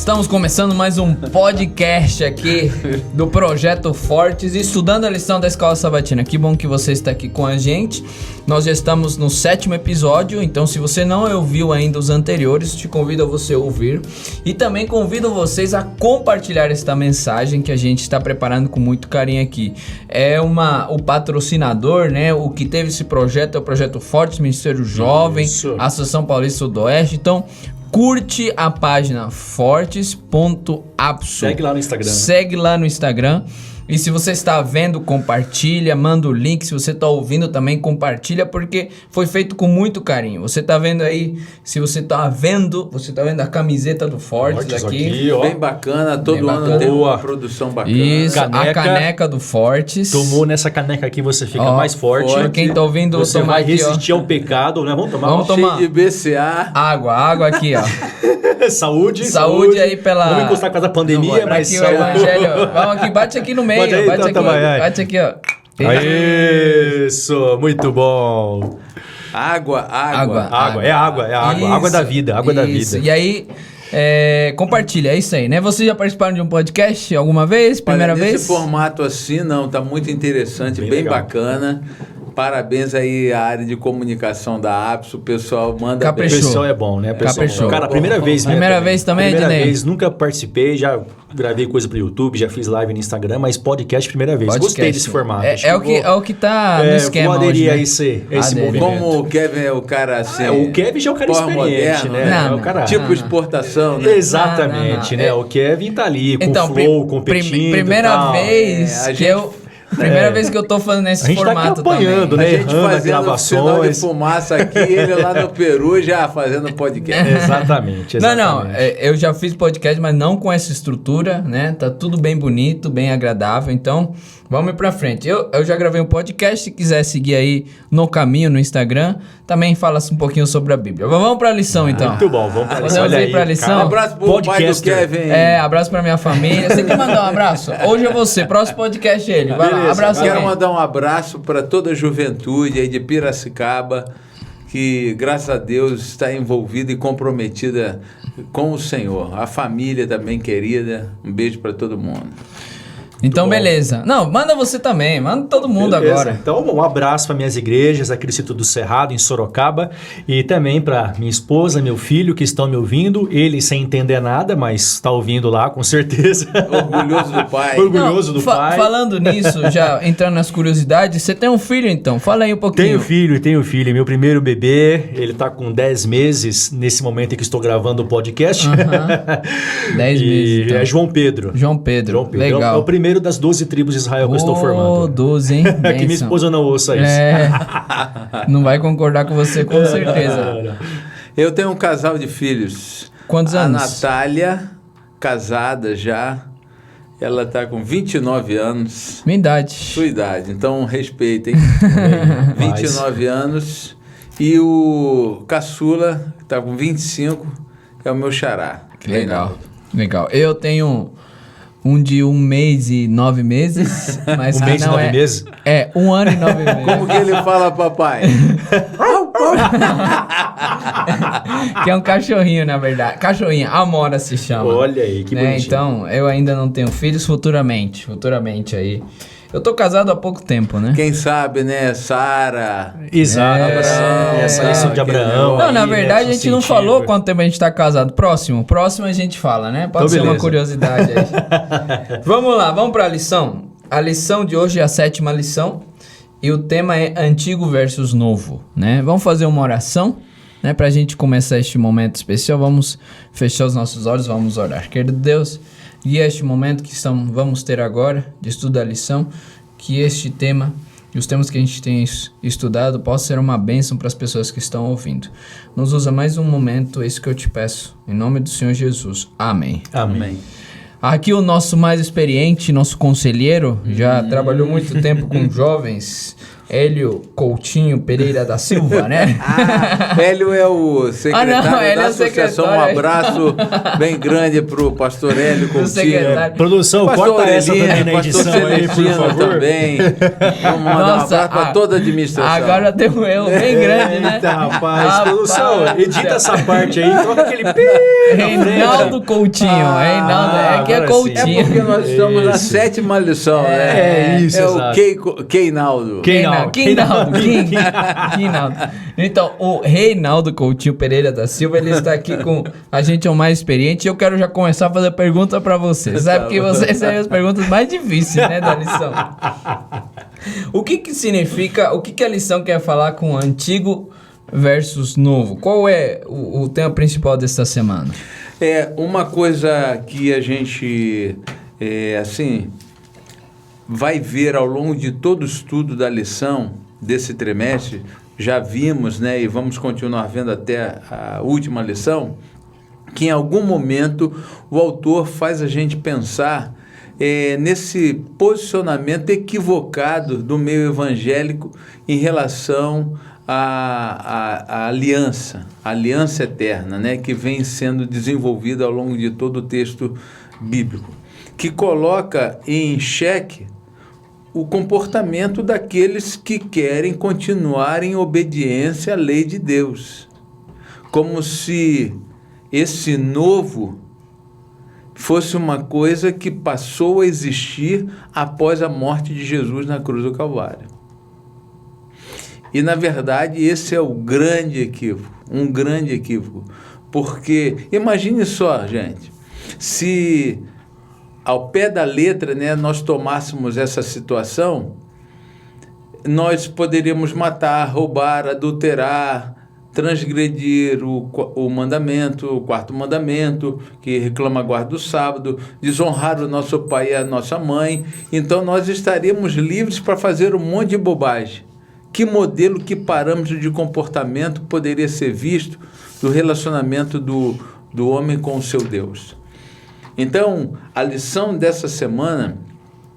Estamos começando mais um podcast aqui do Projeto Fortes, estudando a lição da Escola Sabatina. Que bom que você está aqui com a gente. Nós já estamos no 7º episódio, então se você não ouviu ainda os anteriores, te convido a você ouvir. E também convido vocês a compartilhar esta mensagem que a gente está preparando com muito carinho aqui. O patrocinador, né, o que teve esse projeto é o Projeto Fortes, Ministério Jovem, Associação Paulista Sudoeste. Então, curte a página fortes.apsu. Segue lá no Instagram. Segue lá no Instagram. E se você está vendo, compartilha, manda o link. Se você está ouvindo também, compartilha, porque foi feito com muito carinho. Você está vendo aí, você está vendo a camiseta do Fortes aqui. Ó. Bem bacana, todo ano tem uma produção bacana. Isso, a caneca do Fortes. Tomou nessa caneca aqui, você fica mais forte. Quem está ouvindo, você vai aqui, resistir ao pecado, né? Vamos tomar. Cheio de BCA. Água aqui, ó. Saúde aí pela... Vamos encostar com a pandemia, mas aqui saúde. O evangelho. Vamos aqui, bate aqui no meio. Bate aqui, ó. Isso, muito bom. Água. É água. Isso, água da vida, da vida. E aí, compartilha, é isso aí, né? Vocês já participaram de um podcast alguma vez? Primeira vez? Nesse formato assim, não, tá muito interessante, bem bacana. Parabéns aí à área de comunicação da APSU, o pessoal manda bem. O pessoal é bom, né? Caprichou. Cara, primeira vez. Primeira vez também, Primeira Ednei? vez, nunca participei, já gravei coisa pro YouTube, já fiz live no Instagram, mas podcast primeira vez. Gostei desse formato. É o que tá no esquema vou aderir hoje, a esse movimento. Como o Kevin é o cara assim... o Kevin já é o cara experiente, né? Não, é o cara... Tipo exportação, né? Exatamente, né? O Kevin tá ali com o flow, competindo. Primeira vez Primeira vez que eu tô fazendo esse formato tá acompanhando, também. né? A gente fazendo sinal de fumaça aqui, ele lá no Peru já fazendo podcast. Exatamente. Não, eu já fiz podcast, mas não com essa estrutura, né? Tá tudo bem bonito, bem agradável, então vamos ir pra frente. Eu já gravei um podcast, se quiser seguir aí no caminho, no Instagram, também fala um pouquinho sobre a Bíblia. Vamos pra lição, então. Muito bom, vamos pra lição. Vamos ir pra lição. Um abraço pro pai do Kevin. Abraço pra minha família. Você quer mandar um abraço? Hoje é você, próximo podcast é ele. Vai lá, abraço. Quero mandar um abraço para toda a juventude aí de Piracicaba, que graças a Deus está envolvida e comprometida com o Senhor. A família também querida. Um beijo para todo mundo. Então, beleza. Não, manda você também. Manda todo mundo agora. Então, um abraço para minhas igrejas, a Cristo do Cerrado, em Sorocaba. E também para minha esposa, meu filho, que estão me ouvindo. Ele sem entender nada, mas está ouvindo lá, com certeza. Orgulhoso do pai. Orgulhoso do pai. Falando nisso, já entrando nas curiosidades, você tem um filho, então? Fala aí um pouquinho. Tenho filho. Meu primeiro bebê, ele está com 10 meses, nesse momento em que estou gravando o podcast. 10 meses. Então. É João Pedro. Legal. É o primeiro das 12 tribos de Israel que eu estou formando. 12, hein? Que minha esposa não ouça isso. Não vai concordar com você, com certeza. Eu tenho um casal de filhos. Quantos anos? A Natália, casada já, ela está com 29 anos. Minha idade. Sua idade, então respeitem. 29 anos. E o caçula, que está com 25, é o meu xará. Legal. Eu tenho... Um de 1 mês e 9 meses. Mas 1 mês e 9 meses? 1 ano e 9 meses. Como que ele fala, papai? Que é um cachorrinho, na verdade. Cachorrinha, Amora se chama. Olha aí, que bonitinho. Então, eu ainda não tenho filhos, futuramente aí. Eu tô casado há pouco tempo, né? Quem sabe, né? Sara. Exato. Essa lição de Abraão. Não, na verdade, a gente não falou quanto tempo a gente tá casado. Próximo a gente fala, né? Pode ser uma curiosidade aí. Vamos lá, vamos pra lição. A lição de hoje é a 7ª lição. E o tema é Antigo versus Novo, né? Vamos fazer uma oração, né? Pra gente começar este momento especial. Vamos fechar os nossos olhos, vamos orar. Querido Deus, guia este momento que vamos ter agora de estudo da lição, que este tema e os temas que a gente tem estudado possam ser uma bênção para as pessoas que estão ouvindo. Nos usa mais um momento, esse que eu te peço, em nome do Senhor Jesus. Amém. Amém. Aqui o nosso mais experiente, nosso conselheiro, já trabalhou muito tempo com jovens, Hélio Coutinho Pereira da Silva, né? Hélio é o secretário da associação. Um abraço bem grande pro pastor Hélio Coutinho. Produção, corta essa também na edição aí, por favor. Também. Vamos mandar um abraço para toda a administração. Agora tem um erro bem grande, né? Eita, rapaz. Produção, edita essa parte aí, troca aquele pi. Reinaldo Coutinho. Reinaldo, aqui é Coutinho. É porque nós estamos na 7ª lição, né? É isso, é o Queinaldo. Queinaldo. Então, o Reinaldo Coutinho Pereira da Silva, ele está aqui com a gente, é o mais experiente, e eu quero já começar a fazer pergunta para vocês. Sabe que vocês são as perguntas mais difíceis, né, da lição. O que significa, o que a lição quer falar com antigo versus novo? Qual é o tema principal desta semana? É uma coisa que a gente, vai ver ao longo de todo o estudo da lição desse trimestre, já vimos, né, e vamos continuar vendo até a última lição, que em algum momento o autor faz a gente pensar nesse posicionamento equivocado do meio evangélico em relação à aliança eterna, né, que vem sendo desenvolvida ao longo de todo o texto bíblico, que coloca em xeque o comportamento daqueles que querem continuar em obediência à lei de Deus, como se esse novo fosse uma coisa que passou a existir após a morte de Jesus na cruz do Calvário. E, na verdade, esse é o grande equívoco, um grande equívoco, porque, imagine só, gente, se ao pé da letra, né, nós tomássemos essa situação, nós poderíamos matar, roubar, adulterar, transgredir o mandamento, o 4º mandamento, que reclama a guarda do sábado, desonrar o nosso pai e a nossa mãe. Então nós estaríamos livres para fazer um monte de bobagem. Que modelo, que parâmetro de comportamento poderia ser visto do relacionamento do homem com o seu Deus? Então, a lição dessa semana,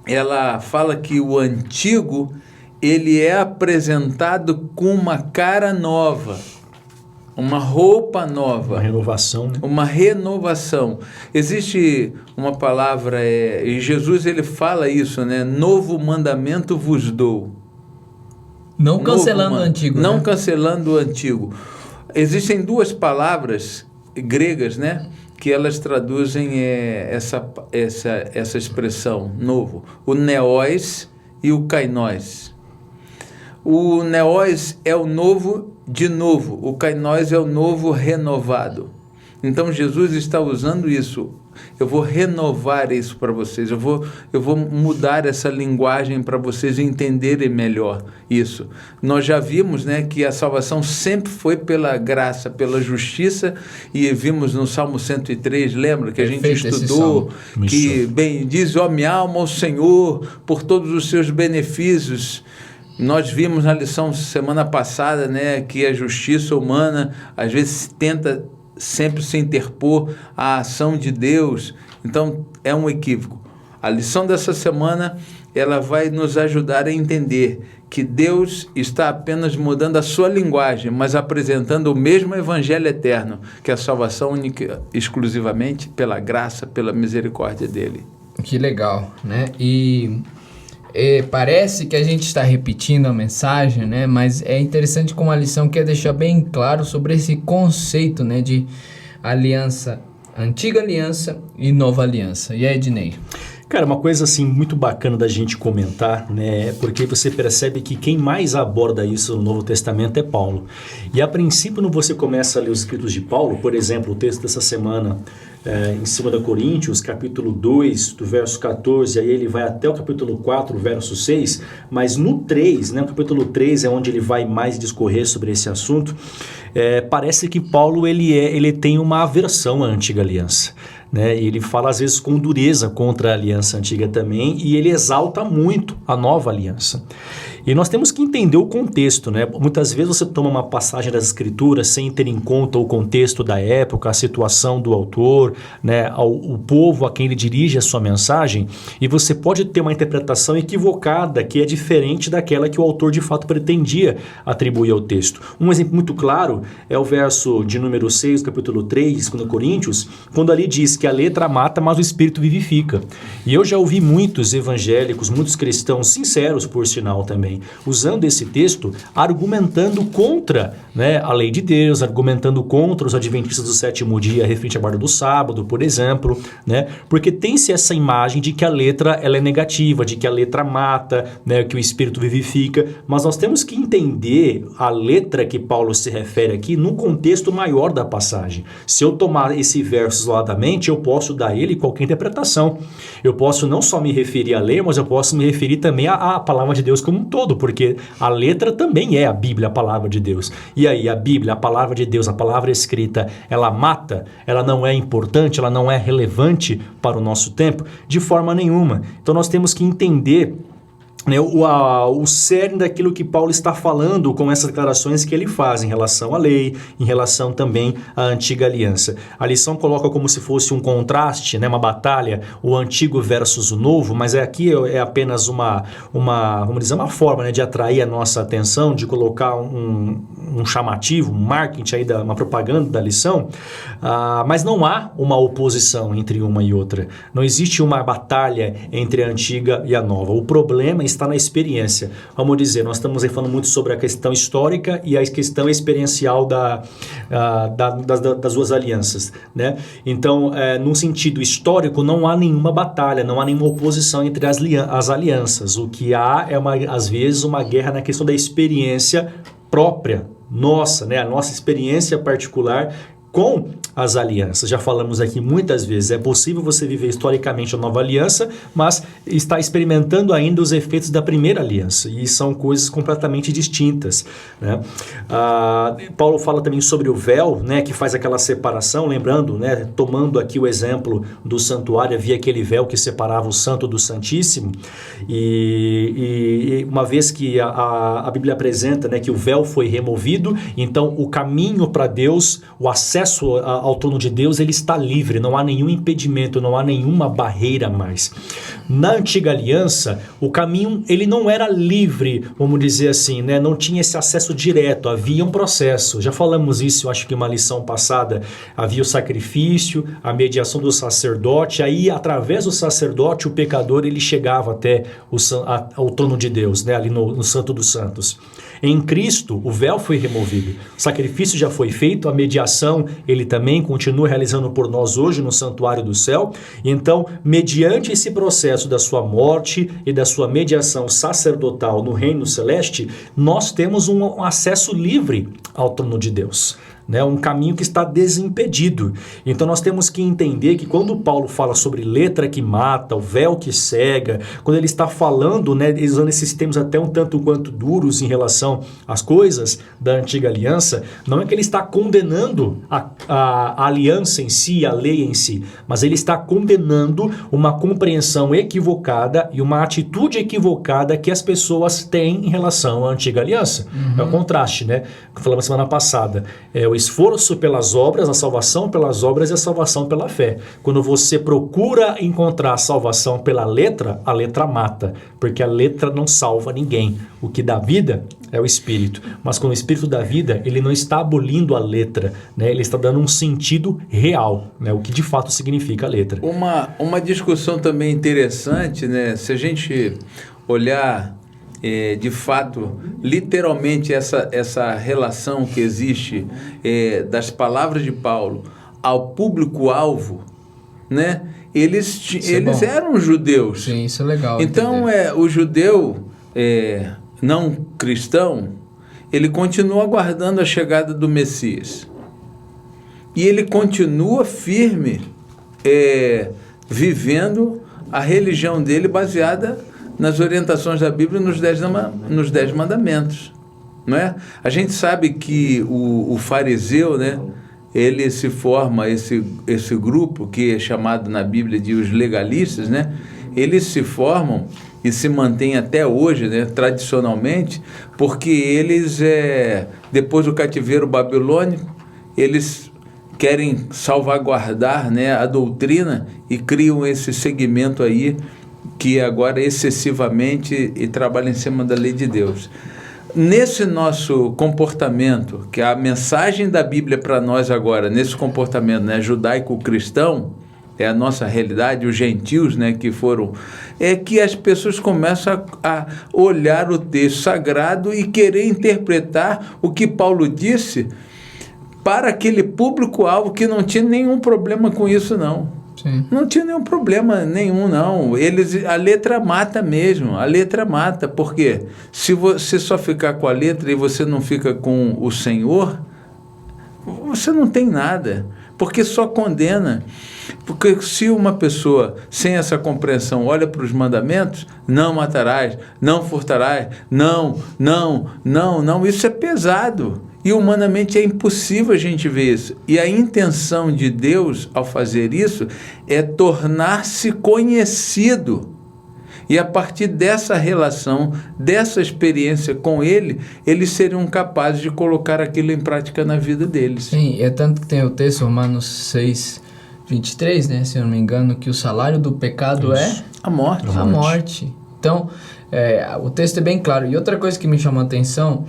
ela fala que o antigo, ele é apresentado com uma cara nova, uma roupa nova. Uma renovação, né? Uma renovação. Existe uma palavra, e Jesus ele fala isso, né? Novo mandamento vos dou. Não cancelando o antigo. Não, né? Cancelando o antigo. Existem 2 palavras gregas, né, que elas traduzem essa expressão, novo. O neós e o kainós. O neós é o novo de novo, o kainós é o novo renovado. Então Jesus está usando isso. Eu vou renovar isso para vocês, eu vou mudar essa linguagem para vocês entenderem melhor isso. Nós já vimos, né, que a salvação sempre foi pela graça, pela justiça, e vimos no Salmo 103, lembra que a gente estudou, que bendiz, ó minha alma, ao Senhor, por todos os seus benefícios. Nós vimos na lição semana passada, né, que a justiça humana às vezes tenta sempre se interpor à ação de Deus. Então é um equívoco. A lição dessa semana, ela vai nos ajudar a entender que Deus está apenas mudando a sua linguagem, mas apresentando o mesmo evangelho eterno, que é a salvação única, exclusivamente pela graça, pela misericórdia dele. Que legal, né? E parece que a gente está repetindo a mensagem, né? Mas é interessante como a lição quer deixar bem claro sobre esse conceito, né, de aliança, antiga aliança e nova aliança. E aí, Ednei? Cara, uma coisa assim muito bacana da gente comentar, né, porque você percebe que quem mais aborda isso no Novo Testamento é Paulo. E a princípio, quando você começa a ler os escritos de Paulo, por exemplo, o texto dessa semana em 2 Coríntios, capítulo 2, do verso 14, aí ele vai até o capítulo 4, verso 6, mas no 3, né, o capítulo 3 é onde ele vai mais discorrer sobre esse assunto, parece que Paulo ele tem uma aversão à antiga aliança. Né? E ele fala às vezes com dureza contra a aliança antiga também, e ele exalta muito a nova aliança. E nós temos que entender o contexto, né? Muitas vezes você toma uma passagem das Escrituras sem ter em conta o contexto da época, a situação do autor, né? O povo a quem ele dirige a sua mensagem, e você pode ter uma interpretação equivocada que é diferente daquela que o autor de fato pretendia atribuir ao texto. Um exemplo muito claro é o verso de número 6, capítulo 3, de Coríntios, quando ali diz que a letra mata, mas o espírito vivifica. E eu já ouvi muitos evangélicos, muitos cristãos sinceros, por sinal também, usando esse texto, argumentando contra, né, a lei de Deus, argumentando contra os adventistas do sétimo dia, referente à guarda do sábado, por exemplo, né, porque tem-se essa imagem de que a letra ela é negativa, de que a letra mata, né, que o espírito vivifica, mas nós temos que entender a letra que Paulo se refere aqui no contexto maior da passagem. Se eu tomar esse verso isoladamente, eu posso dar ele qualquer interpretação. Eu posso não só me referir à lei, mas eu posso me referir também à palavra de Deus como um todo, porque a letra também é a Bíblia, a palavra de Deus. E aí, a Bíblia, a palavra de Deus, a palavra escrita, ela mata? Ela não é importante? Ela não é relevante para o nosso tempo? De forma nenhuma. Então nós temos que entender, né, o cerne daquilo que Paulo está falando com essas declarações que ele faz em relação à lei, em relação também à antiga aliança. A lição coloca como se fosse um contraste, né, uma batalha, o antigo versus o novo, mas aqui é apenas vamos dizer, uma forma, né, de atrair a nossa atenção, de colocar um chamativo, um marketing, aí uma propaganda da lição, mas não há uma oposição entre uma e outra. Não existe uma batalha entre a antiga e a nova. O problema está na experiência. Vamos dizer, nós estamos aí falando muito sobre a questão histórica e a questão experiencial das duas alianças, né? Então, num sentido histórico, não há nenhuma batalha, não há nenhuma oposição entre as alianças. O que há é, às vezes, uma guerra na questão da experiência própria, nossa, né? A nossa experiência particular com as alianças. Já falamos aqui muitas vezes, é possível você viver historicamente a nova aliança, mas está experimentando ainda os efeitos da primeira aliança, e são coisas completamente distintas, né? Paulo fala também sobre o véu, né, que faz aquela separação, lembrando, né, tomando aqui o exemplo do santuário, havia aquele véu que separava o santo do santíssimo, e uma vez que a Bíblia apresenta, né, que o véu foi removido, então o caminho para Deus, o acesso ao trono de Deus, ele está livre, não há nenhum impedimento, não há nenhuma barreira mais. Na antiga aliança, o caminho ele não era livre, vamos dizer assim, né? Não tinha esse acesso direto, havia um processo. Já falamos isso, eu acho que em uma lição passada, havia o sacrifício, a mediação do sacerdote, aí através do sacerdote o pecador ele chegava até ao trono de Deus, né? Ali no Santo dos Santos. Em Cristo, o véu foi removido, o sacrifício já foi feito, a mediação ele também continua realizando por nós hoje no santuário do céu. Então, mediante esse processo da sua morte e da sua mediação sacerdotal no reino celeste, nós temos um acesso livre ao trono de Deus, né? Um caminho que está desimpedido. Então nós temos que entender que quando Paulo fala sobre letra que mata, o véu que cega, quando ele está falando, né, usando esses termos até um tanto quanto duros em relação às coisas da antiga aliança, não é que ele está condenando a aliança em si, a lei em si, mas ele está condenando uma compreensão equivocada e uma atitude equivocada que as pessoas têm em relação à antiga aliança. É o contraste, né? Que falamos semana passada. O esforço pelas obras, a salvação pelas obras e a salvação pela fé. Quando você procura encontrar a salvação pela letra, a letra mata, porque a letra não salva ninguém. O que dá vida é o Espírito. Mas com o Espírito da vida, ele não está abolindo a letra, né? Ele está dando um sentido real, né? O que de fato significa a letra. Uma discussão também interessante, né? Se a gente olhar de fato, literalmente essa relação que existe das palavras de Paulo ao público-alvo, né? Eles eram judeus. Sim, isso é legal. Então, o judeu não cristão, ele continua aguardando a chegada do Messias. E ele continua firme, vivendo a religião dele baseada nas orientações da Bíblia e nos 10 mandamentos, não é? A gente sabe que o fariseu, né, ele se forma, esse grupo que é chamado na Bíblia de os legalistas, né, eles se formam e se mantêm até hoje, né, tradicionalmente, porque eles, depois do cativeiro babilônico, eles querem salvaguardar, né, a doutrina e criam esse segmento aí que agora excessivamente e trabalha em cima da lei de Deus. Nesse nosso comportamento, que a mensagem da Bíblia para nós agora, nesse comportamento, né, judaico-cristão, é a nossa realidade, os gentios, né, que foram, é que as pessoas começam a olhar o texto sagrado e querer interpretar o que Paulo disse para aquele público-alvo que não tinha nenhum problema com isso, não. Sim. Não tinha nenhum problema nenhum, não. A letra mata mesmo, a letra mata. Por quê? Se você só ficar com a letra e você não fica com o Senhor, você não tem nada, porque só condena. Porque se uma pessoa sem essa compreensão olha para os mandamentos, não matarás, não furtarás, não, isso é pesado. E humanamente é impossível a gente ver isso. E a intenção de Deus ao fazer isso é tornar-se conhecido. E a partir dessa relação, dessa experiência com Ele, eles seriam capazes de colocar aquilo em prática na vida deles. Sim, é tanto que tem o texto, Romanos 6:23, né, se eu não me engano, que o salário do pecado é a morte. A morte. Então, o texto é bem claro. E outra coisa que me chamou a atenção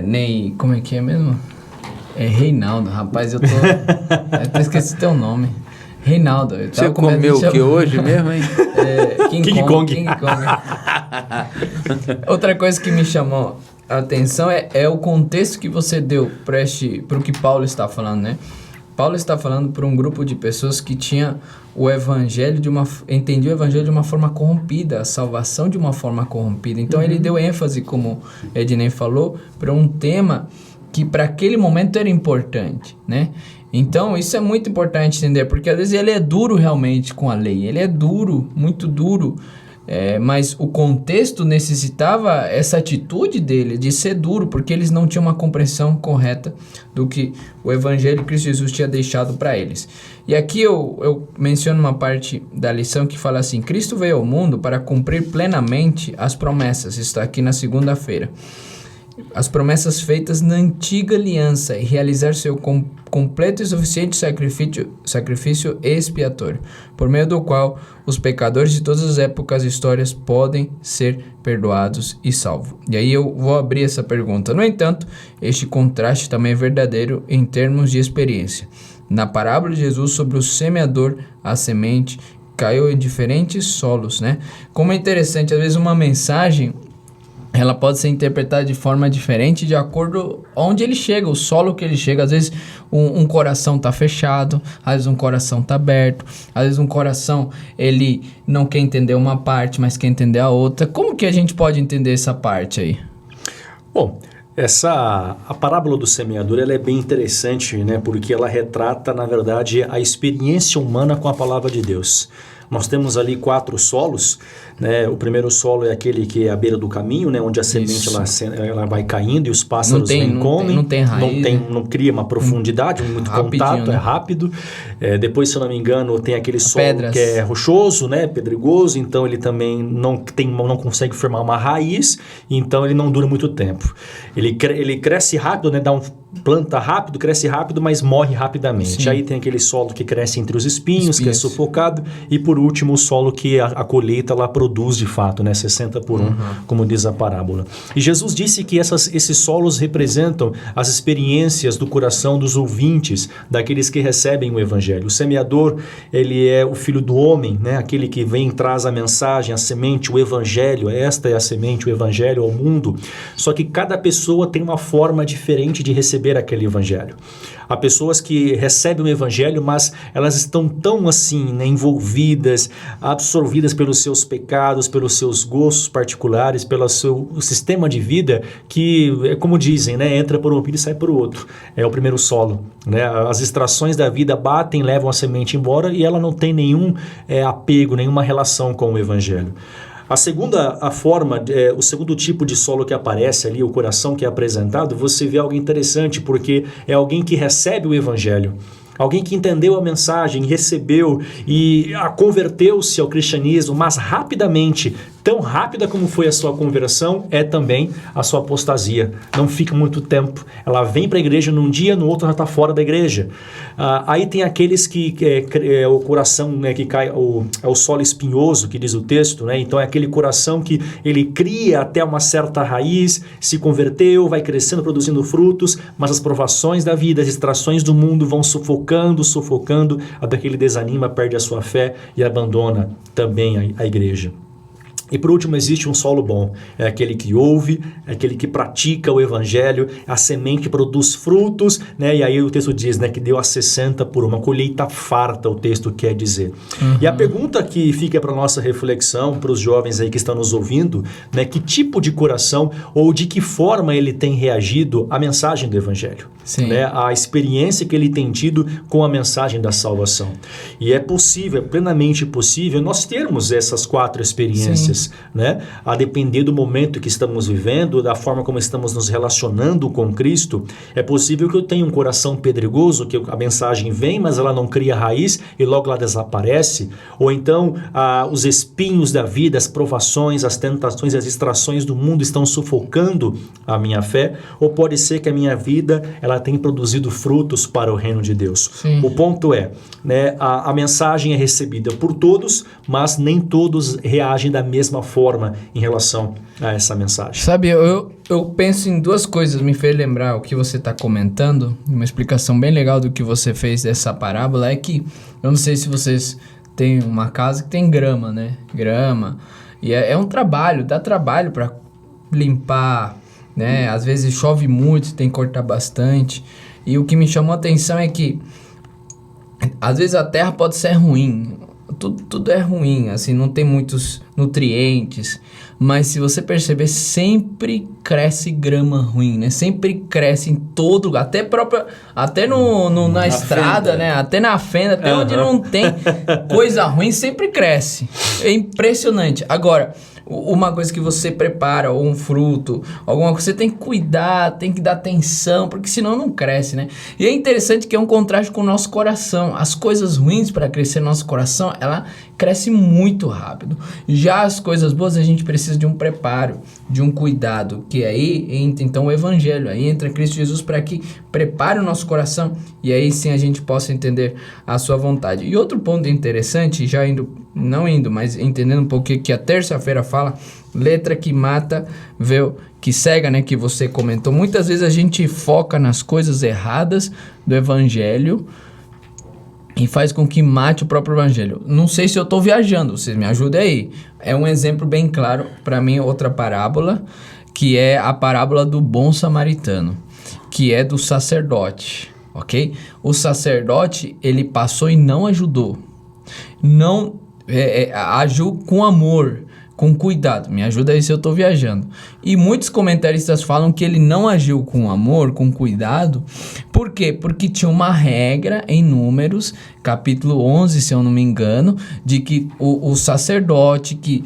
Ney, como é que é mesmo? É Reinaldo, rapaz, eu até esqueci teu nome. Reinaldo. Você comeu o que hoje mesmo, hein? King Kong. Outra coisa que me chamou a atenção é o contexto que você deu para o que Paulo está falando, né? Paulo está falando para um grupo de pessoas que tinha o evangelho entendia o evangelho de uma forma corrompida, a salvação de uma forma corrompida. Então ele deu ênfase, como Ednei falou, para um tema que para aquele momento era importante, né? Então isso é muito importante entender, porque às vezes ele é duro realmente com a lei, ele é duro, muito duro, mas o contexto necessitava essa atitude dele, de ser duro, porque eles não tinham uma compreensão correta do que o Evangelho de Cristo Jesus tinha deixado para eles. E aqui eu menciono uma parte da lição que fala assim: Cristo veio ao mundo para cumprir plenamente as promessas, está aqui na segunda-feira, as promessas feitas na antiga aliança e realizar seu completo e suficiente sacrifício expiatório, por meio do qual os pecadores de todas as épocas e histórias podem ser perdoados e salvos. E aí eu vou abrir essa pergunta. No entanto, este contraste também é verdadeiro em termos de experiência. Na parábola de Jesus sobre o semeador, a semente caiu em diferentes solos, né? Como é interessante, às vezes uma mensagem ela pode ser interpretada de forma diferente de acordo onde ele chega, o solo que ele chega. Às vezes um coração está fechado, às vezes um coração está aberto, às vezes um coração ele não quer entender uma parte, mas quer entender a outra. Como que a gente pode entender essa parte aí? Bom, a parábola do semeador ela é bem interessante, né? Porque ela retrata, na verdade, a experiência humana com a palavra de Deus. Nós temos ali 4 solos, né? O primeiro solo é aquele que é à beira do caminho, né? Onde a semente ela vai caindo e os pássaros vêm e comem. Não tem raiz. Não cria uma profundidade, muito contato, né? É rápido. Depois, se eu não me engano, tem aquele solo pedras, que é rochoso, né? Pedregoso, então ele também não consegue formar uma raiz, então ele não dura muito tempo. Ele cresce rápido, né? Planta rápido, cresce rápido, mas morre rapidamente. Sim. Aí tem aquele solo que cresce entre os espinhos, que é sufocado, e por último o solo que a colheita ela produz de fato, né? 60 por 1, como diz a parábola. E Jesus disse que esses solos representam as experiências do coração dos ouvintes, daqueles que recebem o evangelho. O semeador, ele é o filho do homem, né? Aquele que vem e traz a mensagem, a semente, o evangelho. Esta é a semente, o evangelho ao mundo. Só que cada pessoa tem uma forma diferente de receber aquele evangelho. Há pessoas que recebem o evangelho, mas elas estão tão assim, né, envolvidas, absorvidas pelos seus pecados, pelos seus gostos particulares, pelo seu sistema de vida, que é como dizem, né, entra por um ouvido e sai por outro. É o primeiro solo, né? As distrações da vida batem, levam a semente embora e ela não tem nenhum apego, nenhuma relação com o evangelho. A segunda forma, o segundo tipo de solo que aparece ali, o coração que é apresentado, você vê algo interessante, porque é alguém que recebe o evangelho. Alguém que entendeu a mensagem, recebeu e converteu-se ao cristianismo, mas rapidamente, tão rápida como foi a sua conversão, é também a sua apostasia. Não fica muito tempo. Ela vem para a igreja num dia, no outro já está fora da igreja. Aí tem aqueles que o coração, né, que cai, é o solo espinhoso, que diz o texto, né? Então é aquele coração que ele cria até uma certa raiz, se converteu, vai crescendo, produzindo frutos, mas as provações da vida, as distrações do mundo vão sufocando, até que ele desanima, perde a sua fé e abandona também a igreja. E por último, existe um solo bom. É aquele que ouve, é aquele que pratica o evangelho, a semente que produz frutos, né? E aí o texto diz, né, que deu a 60 por uma colheita farta, o texto quer dizer. E a pergunta que fica para nossa reflexão, para os jovens aí que estão nos ouvindo, né, que tipo de coração ou de que forma ele tem reagido à mensagem do evangelho? Sim. Né, a experiência que ele tem tido com a mensagem da salvação. E é possível, é plenamente possível nós termos essas 4 experiências, né? A depender do momento que estamos vivendo, da forma como estamos nos relacionando com Cristo. É possível que eu tenha um coração pedregoso, que a mensagem vem, mas ela não cria raiz e logo ela desaparece. Ou então os espinhos da vida, as provações, as tentações, as distrações do mundo estão sufocando a minha fé. Ou pode ser que a minha vida ela tem produzido frutos para o reino de Deus. Sim. O ponto é, né, a mensagem é recebida por todos, mas nem todos reagem da mesma forma em relação a essa mensagem. Sabe, eu penso em 2 coisas, me fez lembrar o que você está comentando. Uma explicação bem legal do que você fez dessa parábola é que, eu não sei se vocês têm uma casa que tem grama, né? Grama. E é um trabalho, dá trabalho para limpar, né? Às vezes chove muito, tem que cortar bastante. E o que me chamou a atenção é que às vezes a terra pode ser ruim, tudo é ruim, assim, não tem muitos nutrientes, mas se você perceber, sempre cresce grama ruim, né? Sempre cresce em todo lugar, até na estrada, fenda, né? Até na fenda, até onde não tem coisa ruim, sempre cresce. É impressionante. Agora, uma coisa que você prepara, ou um fruto, alguma coisa, você tem que cuidar, tem que dar atenção, porque senão não cresce, né? E é interessante que é um contraste com o nosso coração. As coisas ruins, para crescer no nosso coração, ela cresce muito rápido. Já as coisas boas, a gente precisa de um preparo, de um cuidado, que aí entra então o evangelho, aí entra Cristo Jesus para que prepare o nosso coração e aí sim a gente possa entender a sua vontade. E outro ponto interessante, já mas entendendo um pouquinho que a terça-feira fala, letra que mata, véu que cega, né, que você comentou. Muitas vezes a gente foca nas coisas erradas do evangelho e faz com que mate o próprio evangelho. Não sei se eu estou viajando, vocês me ajudem aí. É um exemplo bem claro, para mim, outra parábola, que é a parábola do bom samaritano, que é do sacerdote, ok? O sacerdote, ele passou e não ajudou. Não agiu com amor, com cuidado. Me ajuda aí se eu estou viajando. E muitos comentaristas falam que ele não agiu com amor, com cuidado. Por quê? Porque tinha uma regra em Números, capítulo 11, se eu não me engano, de que o sacerdote que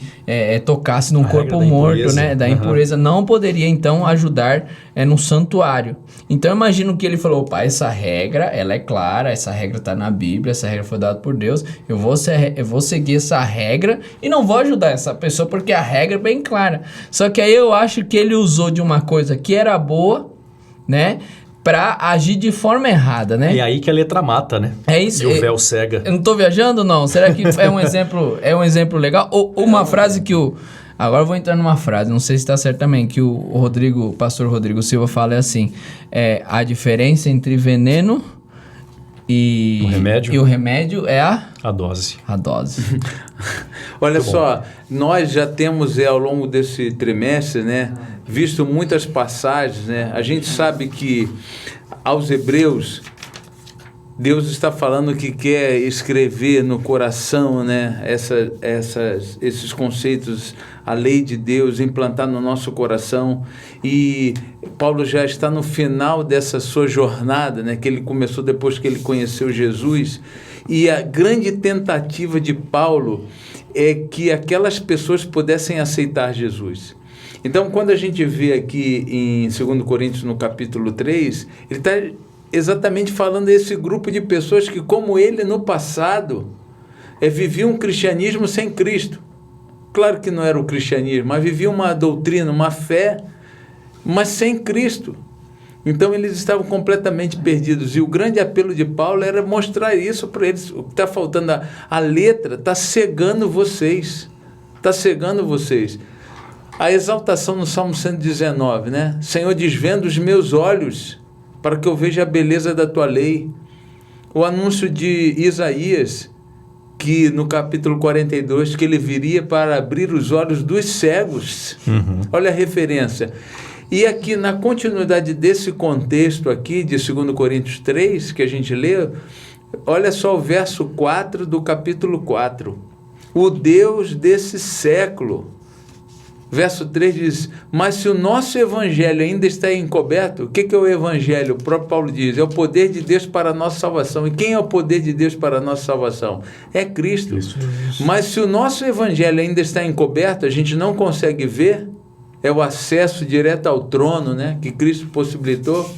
tocasse num corpo morto, né, da impureza, não poderia então ajudar no santuário. Então eu imagino que ele falou, opa, essa regra, ela é clara, essa regra está na Bíblia, essa regra foi dada por Deus, eu vou seguir essa regra e não vou ajudar essa pessoa porque a regra é bem clara. Só que aí eu acho que ele usou de uma coisa que era boa, né, para agir de forma errada, né? É aí que a letra mata, né? É isso. E o véu cega. Eu não tô viajando, não? Será que é um exemplo legal? Ou uma frase que agora eu vou entrar numa frase, não sei se está certo também, que o pastor Rodrigo Silva fala assim, a diferença entre veneno e o remédio é a dose. A dose. Olha só, nós já temos ao longo desse trimestre, né, visto muitas passagens, né? A gente sabe que aos Hebreus Deus está falando que quer escrever no coração, né, esses conceitos, a lei de Deus, implantar no nosso coração. E Paulo já está no final dessa sua jornada, né, que ele começou depois que ele conheceu Jesus. E a grande tentativa de Paulo é que aquelas pessoas pudessem aceitar Jesus. Então, quando a gente vê aqui em 2 Coríntios, no capítulo 3, ele está exatamente falando desse grupo de pessoas que, como ele no passado, viviam um cristianismo sem Cristo. Claro que não era o cristianismo, mas viviam uma doutrina, uma fé, mas sem Cristo. Então eles estavam completamente perdidos. E o grande apelo de Paulo era mostrar isso para eles. O que está faltando, a letra está cegando vocês. Está cegando vocês. A exaltação no Salmo 119, né? Senhor, desvenda os meus olhos para que eu veja a beleza da tua lei. O anúncio de Isaías, que no capítulo 42, que ele viria para abrir os olhos dos cegos. Olha a referência. E aqui, na continuidade desse contexto aqui, de 2 Coríntios 3, que a gente lê, olha só o verso 4 do capítulo 4. O Deus desse século. Verso 3 diz, mas se o nosso evangelho ainda está encoberto, o que é o evangelho? O próprio Paulo diz, é o poder de Deus para a nossa salvação. E quem é o poder de Deus para a nossa salvação? É Cristo. Isso. Mas se o nosso evangelho ainda está encoberto, a gente não consegue ver, é o acesso direto ao trono, né, que Cristo possibilitou,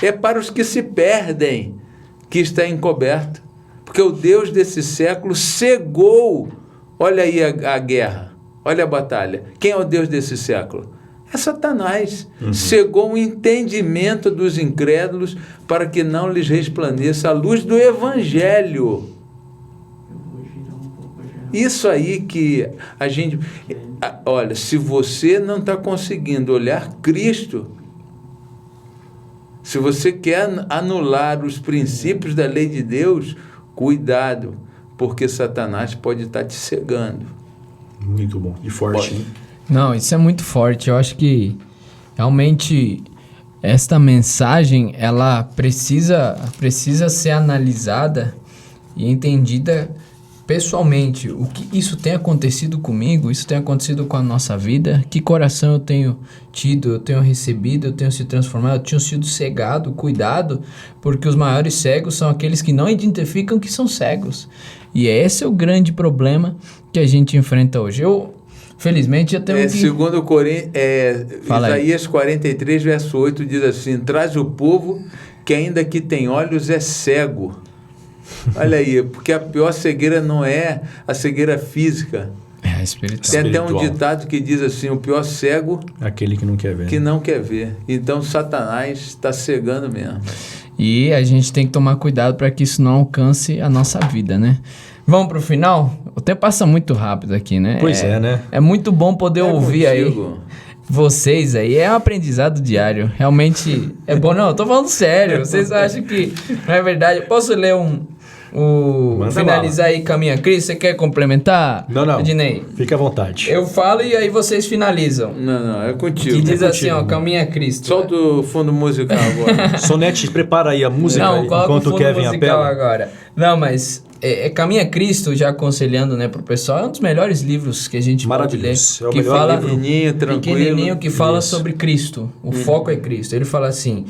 é para os que se perdem que está encoberto. Porque o Deus desse século cegou, olha aí a guerra, olha a batalha. Quem é o Deus desse século? É Satanás. Cegou o entendimento dos incrédulos para que não lhes resplandeça a luz do Evangelho. Isso aí que a gente... Olha, se você não está conseguindo olhar Cristo, se você quer anular os princípios da lei de Deus, cuidado, porque Satanás pode estar te cegando. Muito bom. E forte, hein? Não, isso é muito forte. Eu acho que realmente esta mensagem, ela precisa ser analisada e entendida pessoalmente. O que isso tem acontecido comigo, isso tem acontecido com a nossa vida, que coração eu tenho tido, eu tenho recebido, eu tenho se transformado, eu tenho sido cegado, cuidado, porque os maiores cegos são aqueles que não identificam que são cegos. E esse é o grande problema que a gente enfrenta hoje. Felizmente, já temos Segundo Isaías 43, verso 8, diz assim, traz o povo que ainda que tem olhos é cego. Olha aí, porque a pior cegueira não é a cegueira física. É a espiritual. Tem até um ditado que diz assim, o pior cego... aquele que não quer ver. Que não quer ver. Então, Satanás está cegando mesmo. E a gente tem que tomar cuidado para que isso não alcance a nossa vida, né? Vamos pro final? O tempo passa muito rápido aqui, né? Pois é, né? É muito bom poder ouvir contigo. Aí vocês aí. É um aprendizado diário. Realmente é bom. Não, eu tô falando sério. Vocês acham que não é verdade? Eu posso ler finalizar aí Caminha Cristo? Você quer complementar? Não. Ednei? Fique à vontade. Eu falo e aí vocês finalizam. Não, é contigo. Que diz assim, ó, né? Caminha Cristo. Solta o fundo musical agora. Sonete, prepara aí a música não, enquanto o Kevin apela. Agora. Não, mas Caminha Cristo, já aconselhando, né, pro pessoal, é um dos melhores livros que a gente pode ler. É o que melhor fala, livro. Pequenininho, que fala sobre Cristo. O foco é Cristo. Ele fala assim,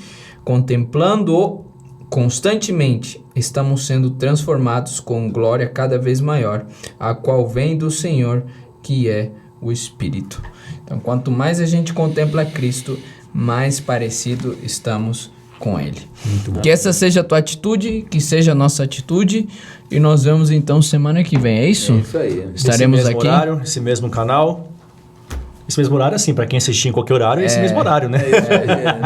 contemplando-o constantemente, estamos sendo transformados com glória cada vez maior, a qual vem do Senhor, que é o Espírito. Então, quanto mais a gente contempla Cristo, mais parecido estamos com Ele. Muito bom. Que essa seja a tua atitude, que seja a nossa atitude, e nós vemos então semana que vem, é isso? É isso aí. Estaremos esse mesmo aqui. Horário, esse mesmo canal. Esse mesmo horário, assim, para quem assistir em qualquer horário, é esse mesmo horário, né?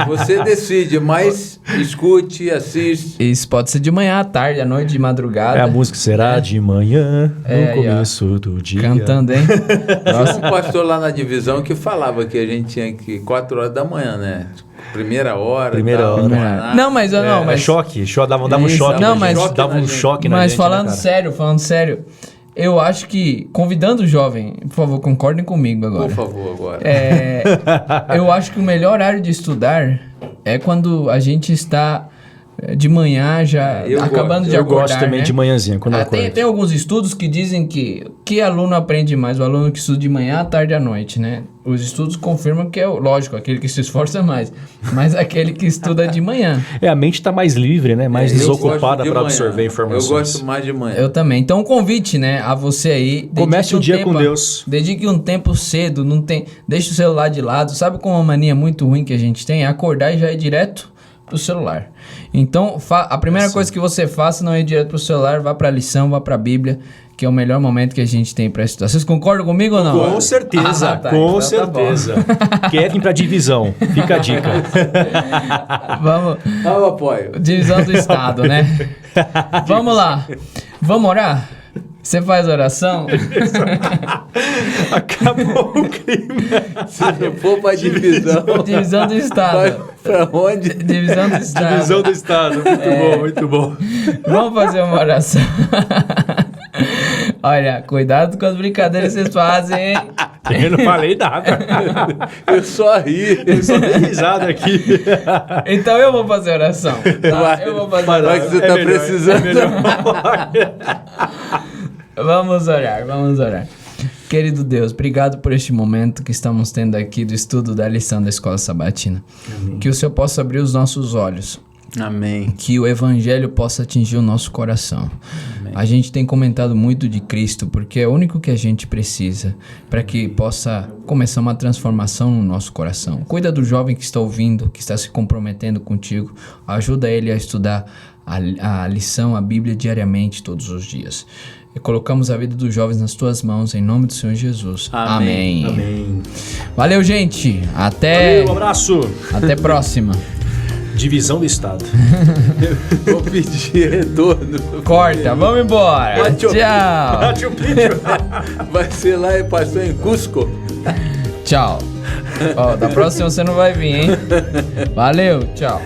Você decide, mas escute, assiste. Isso pode ser de manhã, à tarde, à noite, de madrugada. A música será de manhã, no começo do dia. Cantando, hein? Nossa. Um pastor lá na divisão que falava que a gente tinha que 4 horas da manhã, né? Primeira hora. Não, mas não, mas é choque, dava um choque. Não, mas dava um choque na gente. Mas falando sério, eu acho que, convidando o jovem, por favor, concordem comigo agora. Por favor, agora. Eu acho que o melhor horário de estudar é quando a gente está de manhã já acabando de acordar. Eu gosto também, né? De manhãzinha, quando eu acordo. Tem alguns estudos que dizem que aluno aprende mais, o aluno que estuda de manhã, à tarde e à noite, né? Os estudos confirmam que é, lógico, aquele que se esforça mais, mas aquele que estuda de manhã. A mente está mais livre, né? Mais desocupada para absorver informações. Eu gosto mais de manhã. Eu também. Então, um convite, né, a você aí. Comece o dia com Deus. Dedique um tempo cedo, deixa o celular de lado. Sabe como uma mania muito ruim que a gente tem? É acordar e já ir direto pro celular. Então, a primeira coisa que você faça não é ir direto pro celular, vá pra lição, vá pra Bíblia, que é o melhor momento que a gente tem pra estudar. Vocês concordam comigo ou não? Com certeza, tá, com então certeza. Kevin pra divisão, fica a dica. Vamos. Eu apoio. Divisão do Estado, né? Vamos lá. Vamos orar? Você faz oração? Acabou o crime. Se não for pra divisão. Divisão do Estado. Vai pra onde? Divisão do Estado. Divisão do Estado. Muito bom, muito bom. Vamos fazer uma oração. Olha, cuidado com as brincadeiras que vocês fazem, hein? Eu não falei nada. Eu só ri. Eu só dei risada aqui. Então eu vou fazer oração. Tá? Vai, Eu vou fazer vai oração. que você tá melhor, precisando. Vamos orar, vamos orar. Querido Deus, obrigado por este momento que estamos tendo aqui do estudo da lição da Escola Sabatina. Amém. Que o Senhor possa abrir os nossos olhos. Amém. Que o Evangelho possa atingir o nosso coração. Amém. A gente tem comentado muito de Cristo, porque é o único que a gente precisa para que possa começar uma transformação no nosso coração. Cuida do jovem que está ouvindo, que está se comprometendo contigo. Ajuda ele a estudar a lição, a Bíblia diariamente, todos os dias. E colocamos a vida dos jovens nas tuas mãos, em nome do Senhor Jesus. Amém. Amém. Valeu, gente. Até... Valeu, um abraço. Até próxima. Divisão do Estado. Vou pedir retorno. Corta, vamos embora. Tchau. Vai ser lá e passou em Cusco. Tchau. Ó, da próxima você não vai vir, hein? Valeu, tchau.